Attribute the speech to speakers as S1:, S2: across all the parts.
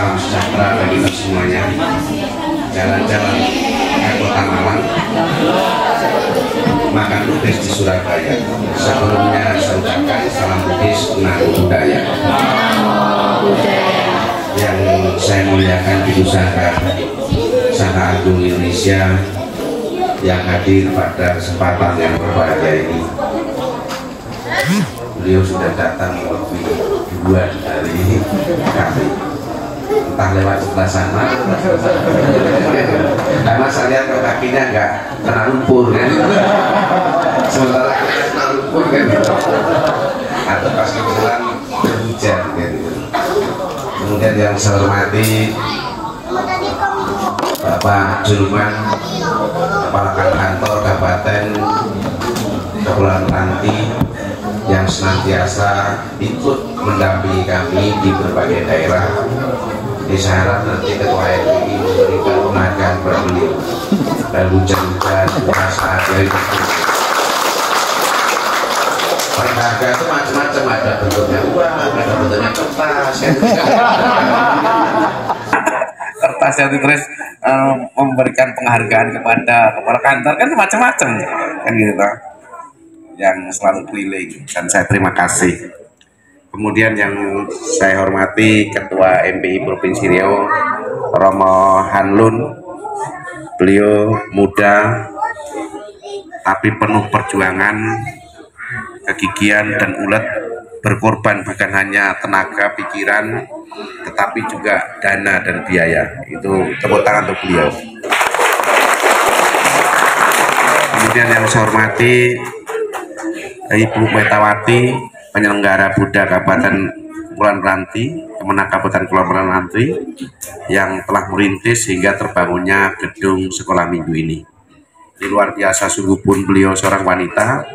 S1: salam sejahtera bagi kita semuanya. Jalan-jalan ke Kota Malang, makan lukis di Surabaya. Sebelumnya saya ucapkan salam lukis Namo Buddhaya. Yang saya muliakan di Pusaka Sangha Agung Indonesia yang hadir pada kesempatan yang berbahagia ini. Beliau sudah datang lebih 2 hari kami, entah lewat sebelah sana karena saya lihat kakinya nggak kena lumpur kan, sementara kena lumpur kan, atau pas kebetulan berhujan kan. Kemudian yang saya hormati Bapak Julman, Kepala Kantor Kabupaten Kepulauan Meranti, yang senantiasa ikut mendampingi kami di berbagai daerah. Di saya harap nanti Ketua MPI memberikan penghargaan kepada beliau dan hujan-hujan puasa dari penghargaan itu macam-macam, ada bentuknya uang, ada bentuknya kertas
S2: kertas yang ditulis memberikan penghargaan kepada kepala kantor kan macam-macam kan gitu yang selalu keliling, dan saya terima kasih. Kemudian yang saya hormati Ketua MPI Provinsi Riau Romo Hanlun, beliau muda tapi penuh perjuangan, kegigihan dan ulet, berkorban bukan hanya tenaga pikiran tetapi juga dana dan biaya. Itu tepuk tangan untuk beliau. Kemudian yang saya hormati Ibu Metawati, penyelenggara Buddha Kabupaten Kepulauan Meranti, Kemenak Kabupaten Kepulauan Meranti, yang telah merintis hingga terbangunnya gedung sekolah minggu ini. Ini luar biasa sungguh pun beliau seorang wanita,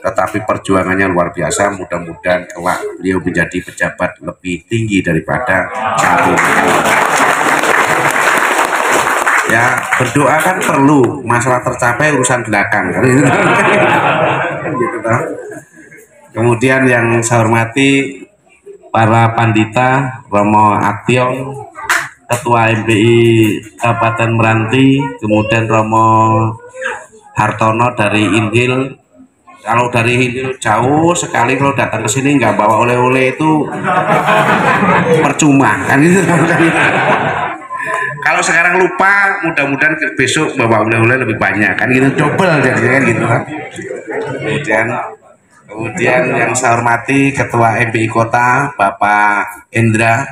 S2: tetapi perjuangannya luar biasa. Mudah-mudahan kelak beliau menjadi pejabat lebih tinggi daripada saat ini. Ya, berdoa kan perlu, masalah tercapai urusan belakang. Kemudian yang saya hormati para pandita, Romo Atyong, Ketua MPI Kabupaten Meranti, kemudian Romo Hartono dari Injil. Kalau dari Injil jauh sekali, kalau datang ke sini nggak bawa oleh-oleh itu percuma kan itu. Kalau sekarang lupa, mudah-mudahan besok bawa oleh-oleh lebih banyak kan gitu, double jadinya kan gitu kan. Kemudian yang saya hormati Ketua MPI Kota Bapak Indra.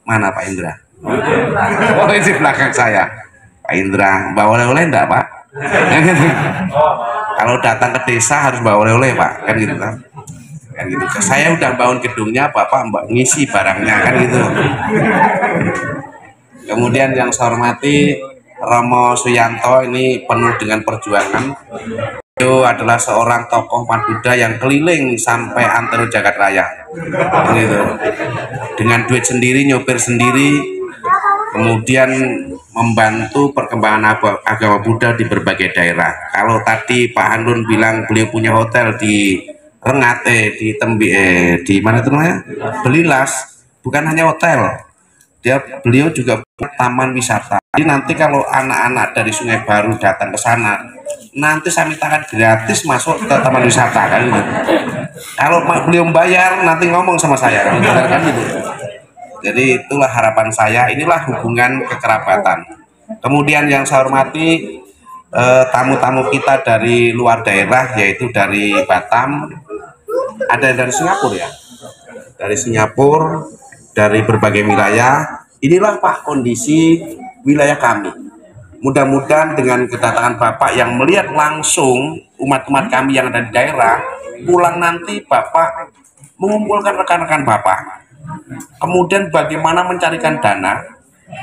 S2: Mana Pak Indra? Oh, di belakang saya Pak Indra. Bawa oleh-oleh enggak Pak? Kalau datang ke desa harus bawa oleh-oleh Pak, kan gitu kan. Kan gitu. Saya udah bangun gedungnya, Bapak mbak ngisi barangnya kan gitu. Kemudian yang saya hormati Romo Suyanto, ini penuh dengan perjuangan. Beliau adalah seorang tokoh umat Buddha yang keliling sampai antero jagat raya gitu. Dengan duit sendiri, nyopir sendiri, kemudian membantu perkembangan agama Buddha di berbagai daerah. Kalau tadi Pak Hanlun bilang beliau punya hotel di Rengat, di mana itu namanya? Belilas, bukan hanya hotel. Beliau juga punya taman wisata. Jadi nanti kalau anak-anak dari Sungai Baru datang ke sana, nanti saya mintakan gratis masuk ke taman wisata kan gitu. Kalau beliau bayar, nanti ngomong sama saya kan gitu. Jadi itulah harapan saya, inilah hubungan kekerabatan. Kemudian yang saya hormati tamu-tamu kita dari luar daerah, yaitu dari Batam, ada dari Singapura ya, dari Singapura, dari berbagai wilayah. Inilah Pak kondisi wilayah kami. Mudah-mudahan dengan kedatangan Bapak yang melihat langsung umat-umat kami yang ada di daerah, pulang nanti Bapak mengumpulkan rekan-rekan Bapak. Kemudian bagaimana mencarikan dana.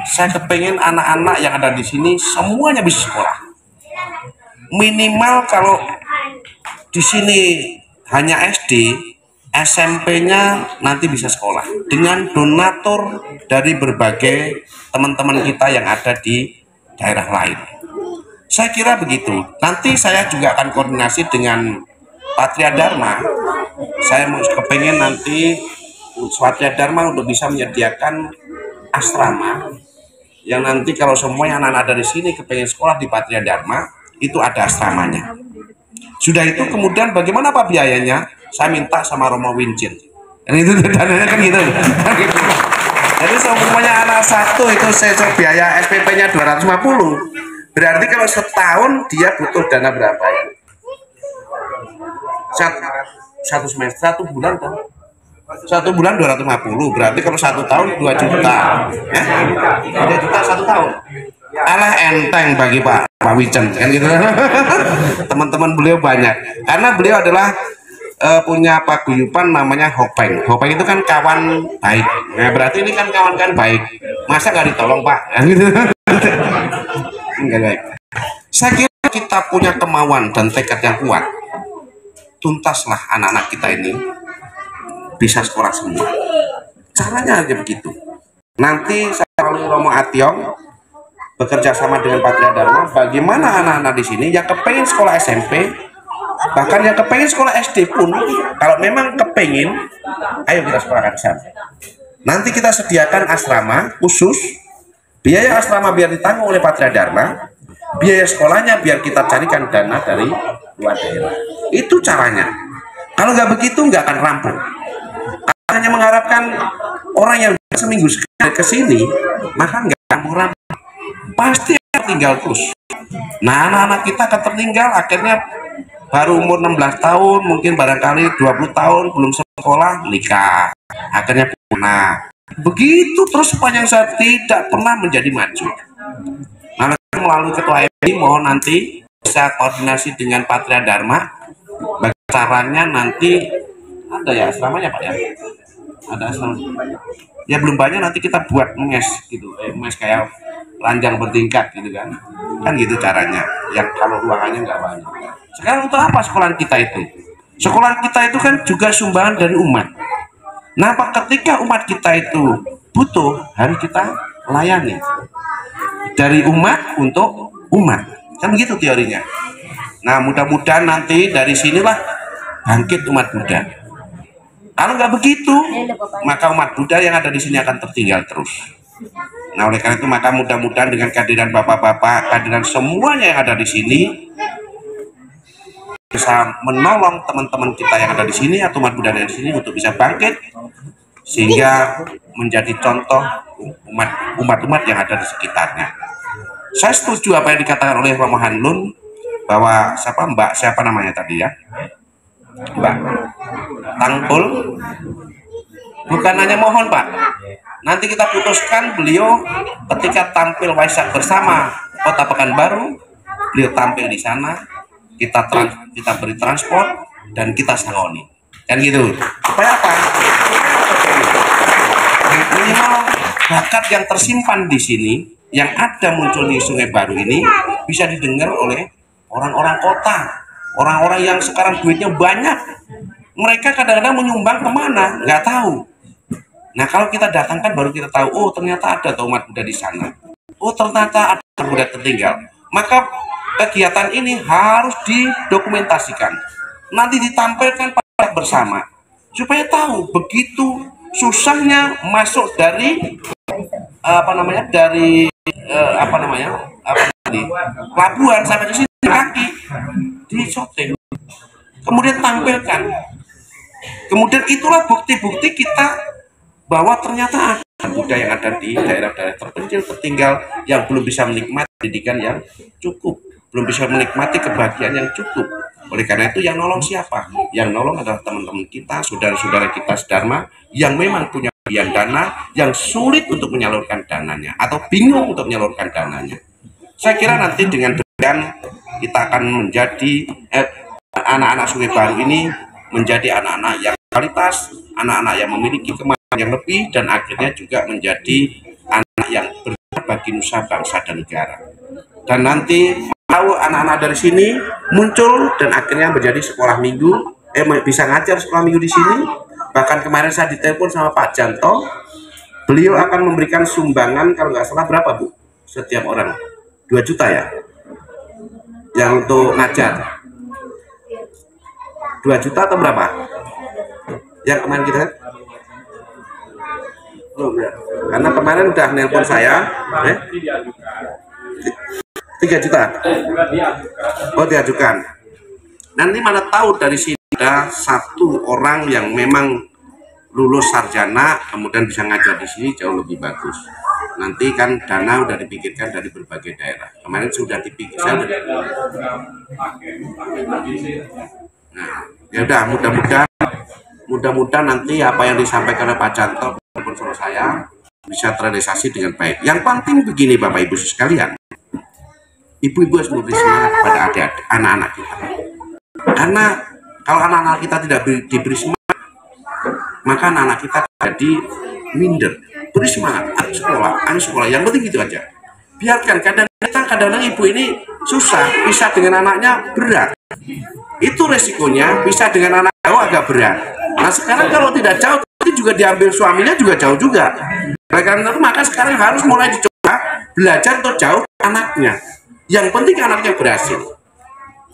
S2: Saya kepengen anak-anak yang ada di sini semuanya bisa sekolah. Minimal kalau di sini hanya SD, SMP-nya nanti bisa sekolah dengan donatur dari berbagai teman-teman kita yang ada di daerah lain. Saya kira begitu. Nanti saya juga akan koordinasi dengan Patria Dharma. Saya mau kepengen nanti Patria Dharma untuk bisa menyediakan asrama yang nanti kalau semuanya anak-anak dari sini kepengen sekolah di Patria Dharma, itu ada asramanya. Sudah itu kemudian bagaimana Pak biayanya? Saya minta sama Romo Wincin. Dan itu dananya kan gitu. Jadi semuanya anak satu itu saya biaya SPP-nya 250. Berarti kalau setahun dia butuh dana berapa ya? Satu semester, 1 bulan kan? 1 bulan 250, berarti kalau 1 tahun 2 juta ya? 2 juta 1 tahun. Alah enteng bagi Pak Wijen kan gitu. Teman-teman beliau banyak karena beliau adalah punya paguyuban namanya Hopeng. Hopeng itu kan kawan baik. Nah berarti ini kan kawan-kawan baik, masa nggak ditolong Pak kan gitu. Enggak baik. Saya kira kita punya kemauan dan tekad yang kuat, tuntaslah anak-anak kita ini bisa sekolah semua. Caranya aja begitu. Nanti saya melalui Romo Atyong bekerja sama dengan Patria Dharma, bagaimana anak-anak di sini yang kepengen sekolah SMP, bahkan yang kepengen sekolah SD pun, kalau memang kepengen, ayo kita sekolahkan di sana. Nanti kita sediakan asrama khusus, biaya asrama biar ditanggung oleh Patria Dharma, biaya sekolahnya biar kita carikan dana dari luar daerah. Itu caranya. Kalau nggak begitu nggak akan rampung. Hanya mengharapkan orang yang seminggu sekali ke sini, maka nggak rampung. Pasti tinggal terus. Nah, anak-anak kita akan tertinggal, akhirnya baru umur 16 tahun, mungkin barangkali 20 tahun belum sekolah, nikah, akhirnya punah. Begitu terus sepanjang saya tidak pernah menjadi maju. Nah, melalui Ketua MI mohon nanti bisa koordinasi dengan Patria Dharma, bagaimana caranya nanti ada ya asramanya Pak ya? Ada asrama. Ya belum banyak nanti kita buat mes gitu, mes kayak ranjang bertingkat gitu kan. Kan gitu caranya. Yang kalau ruangannya nggak banyak. Sekarang untuk apa sekolahan kita itu? Sekolahan kita itu kan juga sumbangan dari umat. Nah, ketika umat kita itu butuh, harus kita layani. Dari umat untuk umat. Kan begitu teorinya. Nah, mudah-mudahan nanti dari sinilah bangkit umat Buddha. Kalau nggak begitu, maka umat Buddha yang ada di sini akan tertinggal terus. Nah, oleh karena itu maka mudah-mudahan dengan kehadiran bapak-bapak, kehadiran semuanya yang ada di sini bisa menolong teman-teman kita yang ada di sini atau umat Buddha di sini untuk bisa bangkit sehingga menjadi contoh umat-umat yang ada di sekitarnya. Saya setuju apa yang dikatakan oleh Romo Hanlun bahwa siapa namanya tadi ya? Mbak Tangpul, bukan hanya mohon Pak, nanti kita putuskan beliau ketika tampil Waisak bersama Kota Pekanbaru, beliau tampil di sana, kita beri transport dan kita sangoni, kan gitu. Supaya apa? Minimal bakat yang tersimpan di sini, yang ada muncul di Sungai Baru ini bisa didengar oleh orang-orang kota. Orang-orang yang sekarang duitnya banyak, mereka kadang-kadang menyumbang kemana, nggak tahu. Nah, kalau kita datangkan baru kita tahu, oh ternyata ada umat Buddha di sana. Oh ternyata ada Buddha tertinggal. Maka kegiatan ini harus didokumentasikan. Nanti ditampilkan pada bersama, supaya tahu begitu susahnya masuk dari pelabuhan sampai ke sini kaki di syuting, kemudian tampilkan, kemudian itulah bukti-bukti kita bahwa ternyata ada Buddha yang ada di daerah-daerah terpencil tertinggal yang belum bisa menikmati pendidikan yang cukup, belum bisa menikmati kebahagiaan yang cukup. Oleh karena itu yang nolong siapa? Yang nolong adalah teman-teman kita, saudara-saudara kita sedharma yang memang punya kelebihan dana, yang sulit untuk menyalurkan dananya atau bingung untuk menyalurkan dananya. Saya kira nanti dengan demikian kita akan menjadi anak-anak Sungai Baru ini menjadi anak-anak yang kualitas, anak-anak yang memiliki kemampuan yang lebih, dan akhirnya juga menjadi anak yang berguna bagi nusa bangsa dan negara. Dan nanti tahu anak-anak dari sini muncul dan akhirnya menjadi sekolah minggu, bisa ngajar sekolah minggu di sini. Bahkan kemarin saya ditelepon sama Pak Janto, beliau akan memberikan sumbangan kalau nggak salah berapa Bu? Setiap orang 2 juta ya? Yang untuk ngajar 2 juta atau berapa? Yang kemarin kita Belum ya. Karena kemarin udah nelpon saya, 3 juta. Oh, diajukan. Nanti mana tahu dari sini ada 1 orang yang memang lulus sarjana kemudian bisa ngajar di sini jauh lebih bagus. Nanti kan dana udah dipikirkan dari berbagai daerah. Kemarin sudah dipikirkan. Nah, ya udah mudah-mudahan nanti apa yang disampaikan oleh Pak Janto bersama saya bisa terrealisasi dengan baik. Yang penting begini Bapak Ibu sekalian, ibu-ibu harus memberi semangat pada adik-adik, anak-anak kita. Karena kalau anak-anak kita tidak diberi semangat, maka anak-anak kita jadi minder. Beri semangat, ayo sekolah, yang penting itu aja. Biarkan, kadang-kadang ibu ini susah, bisa dengan anaknya berat. Itu resikonya, bisa dengan anak jauh agak berat. Nah sekarang kalau tidak jauh, itu juga diambil suaminya juga jauh juga. Karena itu maka sekarang harus mulai dicoba belajar untuk jauh anaknya. Yang penting anaknya berhasil.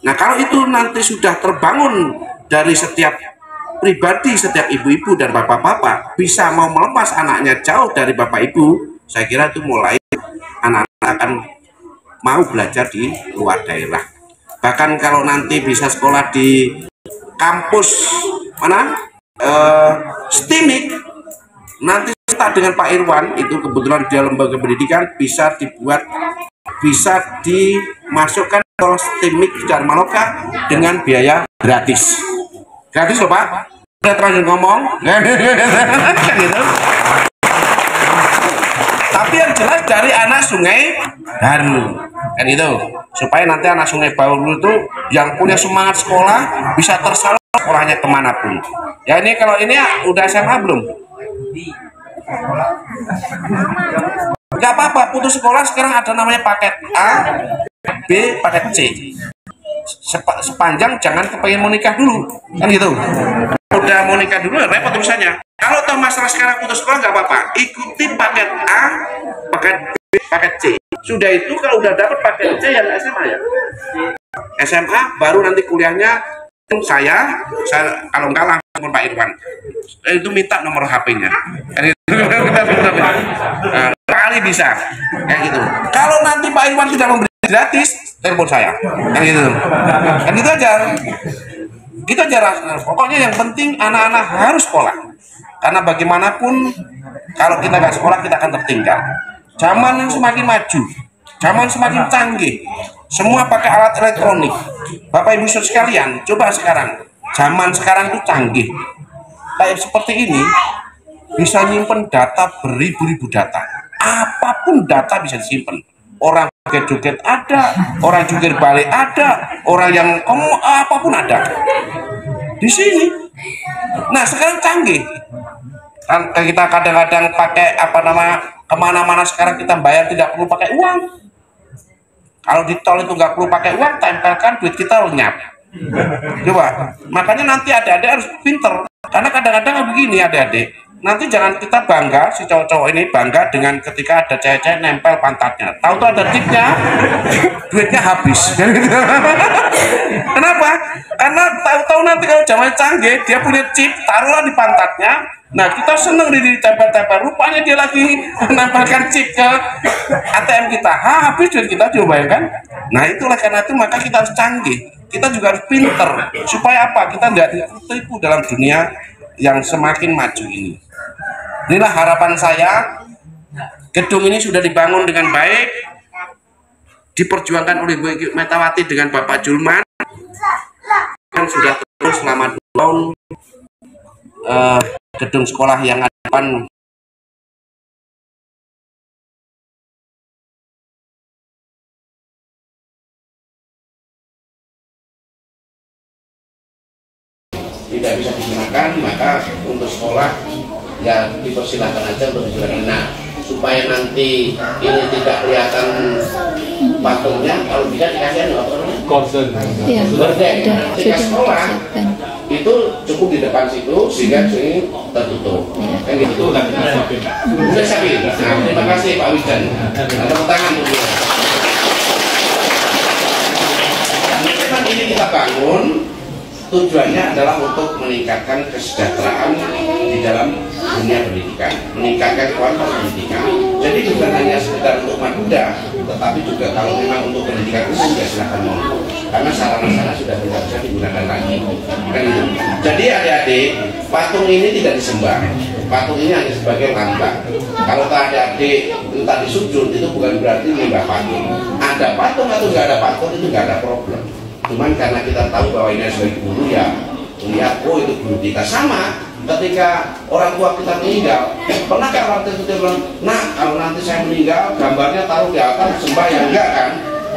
S2: Nah kalau itu nanti sudah terbangun dari setiap pribadi, setiap ibu-ibu dan bapak-bapak bisa mau melepas anaknya jauh dari bapak ibu, saya kira itu mulai anak-anak akan mau belajar di luar daerah. Bahkan kalau nanti bisa sekolah di kampus mana STIMIK, nanti serta dengan Pak Irwan, itu kebetulan dia lembaga pendidikan, bisa dimasukkan ke STIMIK di Dharma Loka dengan biaya gratis. Gratis loh Pak, udah terlanjur ngomong gitu. Tapi yang jelas dari anak Sungai Baru kan itu, supaya nanti anak Sungai Baru itu yang punya semangat sekolah bisa tersalur sekolahnya kemanapun. Ya ini kalau ini udah SMA belum? Nggak apa-apa, putus sekolah sekarang ada namanya paket A, B, paket C. Sepanjang jangan kepengen mau nikah dulu, kan gitu. Udah mau nikah dulu repot urusannya. Kalau toh masalah sekarang putus sekolah nggak apa-apa, ikuti paket A, paket B, paket C. Sudah itu kalau udah dapat paket C yang SMA ya, SMA baru nanti kuliahnya saya kalau nggak langsung Pak Irwan itu minta nomor HP-nya. Nah, kali bisa kayak gitu. Kalau nanti Pak Irwan sudah memberi gratis, telepon saya kan gitu aja. Gitu aja. Pokoknya yang penting anak-anak harus sekolah, karena bagaimanapun kalau kita nggak sekolah kita akan tertinggal. Zaman yang semakin maju, zaman semakin canggih, semua pakai alat elektronik. Bapak Ibu sekalian, coba sekarang zaman sekarang itu canggih kayak seperti ini, bisa nyimpen data beribu-ribu data, apapun data bisa disimpan. Orang joget-joget ada, orang jungkir balik ada, orang yang apapun ada di sini. Nah sekarang canggih kan, kita kadang-kadang pakai kemana-mana sekarang kita bayar tidak perlu pakai uang. Kalau di tol itu nggak perlu pakai uang, tempelkan duit kita lenyap. Coba, makanya nanti adik-adik harus pinter, karena kadang-kadang begini adik-adik. Nanti jangan kita bangga, si cowok-cowok ini bangga dengan ketika ada cewek-cewek nempel pantatnya. Tahu tuh ada tipnya, duitnya habis. Kenapa? Karena tahu-tahu nanti kalau zaman canggih dia punya chip, taruhlah di pantatnya. Nah kita seneng ditempel-tempel, rupanya dia lagi menempelkan chip ke ATM kita. Habis duit kita, coba bayangkan. Nah itulah karena itu maka kita harus canggih. Kita juga harus pinter supaya apa? Kita tidak tertipu dalam dunia yang semakin maju ini. Inilah harapan saya. Gedung ini sudah dibangun dengan baik, diperjuangkan oleh Bu Metawati dengan Bapak Julman, dan sudah terus selama 2 tahun. Gedung sekolah yang ada depan tidak bisa digunakan, maka untuk sekolah ya dipersilakan aja untuk digunakan. Nah, supaya nanti ini tidak kelihatan patungnya, kalau bisa dikasih apa namanya? Gorden. Ya, ketika sekolah itu cukup di depan situ sehingga sini tertutup. Kan gitu. Udah siapin. Nah, terima kasih Pak Wijan. Tepuk tangan dulu. Ini kita bangun
S1: tujuannya adalah untuk meningkatkan kesejahteraan di dalam dunia pendidikan, meningkatkan kualitas pendidikan. Jadi bukan hanya sekedar untuk umat Buddha, tetapi juga kalau memang untuk pendidikan itu juga silahkan monggo, karena sarana-sarana sudah tidak bisa digunakan lagi. Kan itu. Jadi adik-adik, patung ini tidak disembah. Patung ini hanya sebagai lambang. Kalau adik-adik entah disujud, itu bukan berarti menyembah patung. Ada patung atau nggak ada patung itu nggak ada problem. Cuman karena kita tahu bahwa ini sebagai guru, ya melihat oh itu guru kita. Sama ketika orang tua kita meninggal, pernah kan orang tua kita bilang, nah kalau nanti saya meninggal gambarnya taruh di altar sembah, ya enggak kan?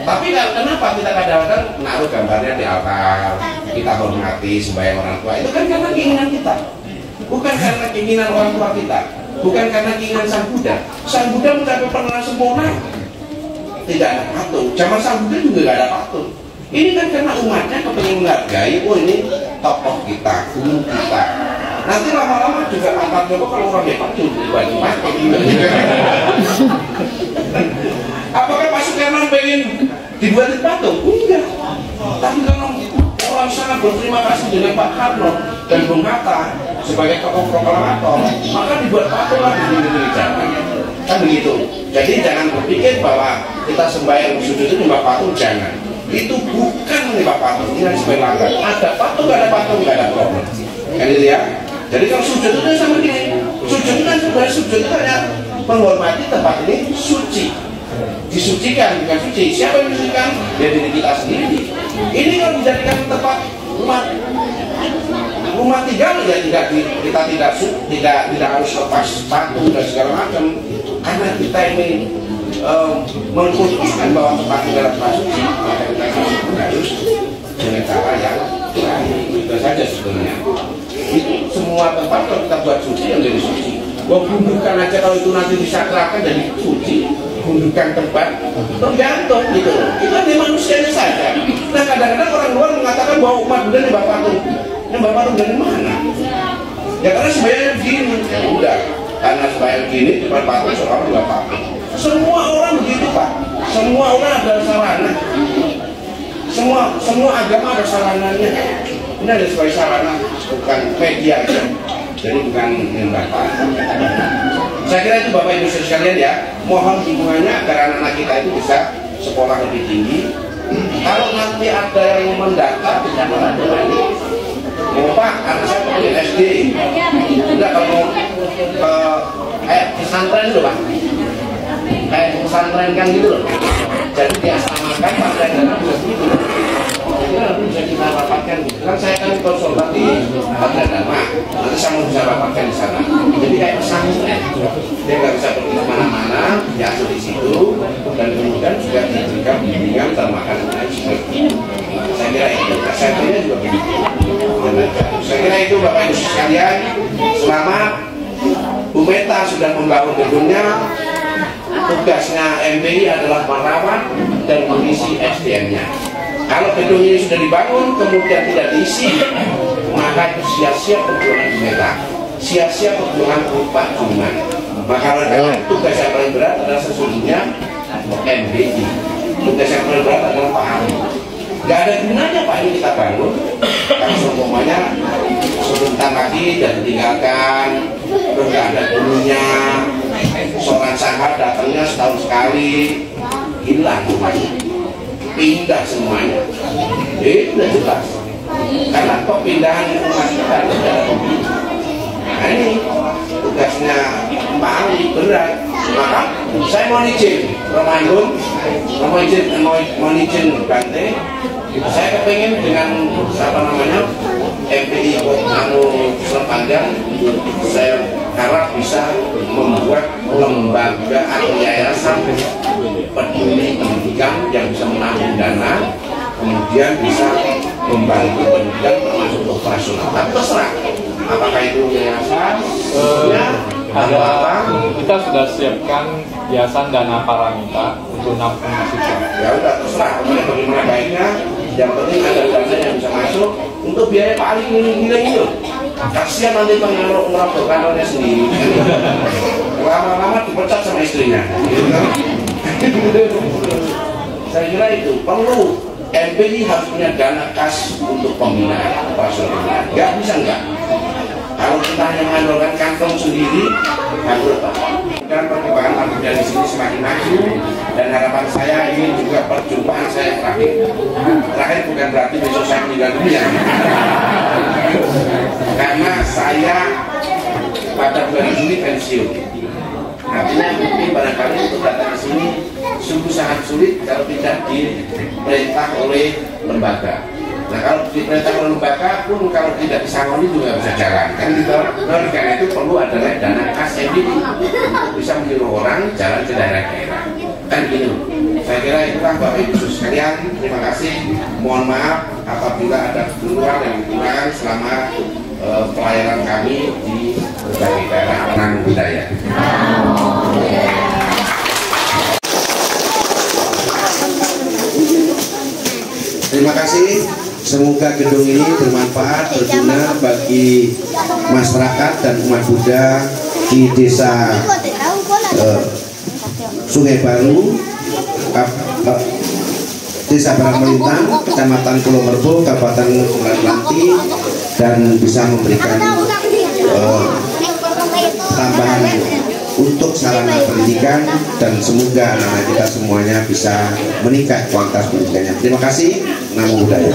S1: Tapi kenapa kita kadang-kadang naruh gambarnya di altar, kita hormati sembahyang orang tua? Itu kan karena keinginan kita, bukan karena keinginan orang tua kita, bukan karena keinginan Sang Buddha. Sang Buddha mencapai penerang sempurna, tidak ada patung. Zaman Sang Buddha juga tidak ada patung. Ini kan karena umatnya kepengen menghargai, oh ini tokoh kita, guru kita. Nanti lama-lama juga angkat coba kalau orang hebat juga dibanding patung. Apakah Pak Soekarno pengen dibuatin patung? Enggak. Tapi kalau orang sangat berterima kasih dengan Pak Karno dan Bung Hatta sebagai tokoh proklamator, maka dibuat patung lah di gereja. Kan begitu. Jadi jangan berpikir bahwa kita sembahyang sujud itu nyembah patung, jangan. Itu bukan menyembah patung, ini sebagai langgar. Ada patung, nggak ada patung, nggak ada problem. Kan itu ya. Jadi kalau sujud itu sama gini, sujud itu kan sebenarnya sujud itu hanya menghormati tempat ini suci, disucikan, bukan suci. Siapa yang disucikan? Ya diri kita sendiri. Ini kalau dijadikan tempat rumah tinggal, ya kita tidak harus lepas sepatu dan segala macam, karena kita ini mengkhususkan bahwa tempat tinggal tempat suci, maka kita harus dengan cara yang baik. Itu saja sebenarnya. Itu semua tempat kalau kita buat suci yang jadi suci. Wah, gundukan aja kalau itu nanti disakralkan jadi suci. Gundukan tempat tergantung gitu loh. Itu hanya manusianya saja. Nah kadang-kadang orang luar mengatakan bahwa umat Buddha nyembah patung. Nyembah patung dari mana? Ya karena sembahyang begini. Ya udah, karena sembahyang begini cuma patung, seorang nyembah patung. Semua orang begitu Pak. Semua orang ada sarana. Semua agama ada sarananya. Ini ada sebagai sarana, bukan media aja. Jadi bukan nyembah patung. Saya kira itu Bapak Ibu sekalian ya. Mohon dukungannya agar anak-anak kita itu bisa sekolah lebih tinggi. Kalau nanti ada yang mendaftar di channel ini, oh Pak, anak saya pengen SD. Enggak, kalau kayak pesantren dulu Pak. Kayak pesantren kan gitu loh. Jadi diasramakan pesantren dan bisa gitu. Itu nanti bisa kita rapatkan gitu. Kan saya kan konsultan di Padma, nanti saya mau bisa rapatkan di sana. Jadi kayak pesantren, dia nggak bisa pergi kemana-mana, diasuh di situ, dan kemudian juga diberikan bimbingan dan makanan seperti itu. Saya kira itu, SMT-nya juga begitu. Saya kira itu Bapak Ibu sekalian. Selamat. Bu Meta sudah membangun gedungnya. Tugasnya MPI adalah merawat dan mengisi SDM-nya. Kalau gedung ini sudah dibangun kemudian tidak diisi, maka itu sia-sia perjuangan Bu Meta, sia-sia perjuangan Pak Juman. Maka tugas yang paling berat adalah sesungguhnya MPI. Tugas yang paling berat adalah Pak Ari. Gak ada gunanya Pak ini kita bangun, karena seumpamanya sebentar lagi dan ditinggalkan, terus gak ada gurunya, seorang sanggar datangnya setahun sekali, hilang rumahnya, pindah semuanya. Itu sudah jelas. Karena perpindahan rumah kita itu ada pembina. Nah ini tugasnya Pak Ali berat. Maka saya mau izin Romangun, mau izin Bante. Saya kepengen dengan MPI Selat Panjang, saya harap bisa membuat lembaga atau yayasan peduli pendidikan yang bisa menampung dana, kemudian bisa membantu pendidikan termasuk operasional. Tapi terserah apakah itu yayasan
S3: kita sudah siapkan yayasan dana paramita untuk nampung mahasiswa.
S1: Ya udah terserah bagaimana baiknya. Yang penting ada dana yang bisa masuk untuk biaya paling ngiling itu. Kasihan nanti ngerokok kantornya sendiri. Lama-lama dipecat sama istrinya. Saya kira itu perlu MPI harus punya dana kas untuk pembinaan, operasional pembinaan. Nggak bisa nggak. Kalau kita hanya mengandalkan kantong sendiri, nggak berapa. Dan perkembangan anak muda di sini semakin maju, dan harapan saya ini juga perjumpaan saya terakhir. Terakhir bukan berarti besok saya meninggal dunia. Karena saya pada bulan Juli pensiun. Artinya mungkin barangkali untuk datang ke sini sungguh sangat sulit kalau tidak diperintah oleh lembaga. Nah kalau diperintah oleh lembaga pun kalau tidak disangoni juga bisa jalan. Kan gitu. Nah, karena itu perlu adalah dana kas MPI bisa menyuruh orang jalan ke daerah-daerah. Kan gitu. Saya kira itulah Bapak Ibu sekalian. Terima kasih. Mohon maaf apabila ada kekurangan yang dikurangan selama pelayanan kami di berbagai daerah Penang Budaya. Terima kasih. Semoga gedung ini bermanfaat, berguna bagi masyarakat dan umat Buddha di desa Sungai Baru, Desa Barangmelintang, Kecamatan Pulau Merbo, Kabupaten Lanti, dan bisa memberikan tambahan untuk sarana pendidikan, dan semoga anak-anak kita semuanya bisa meningkat kualitas pendidikannya. Terima kasih. Namo Buddhaya.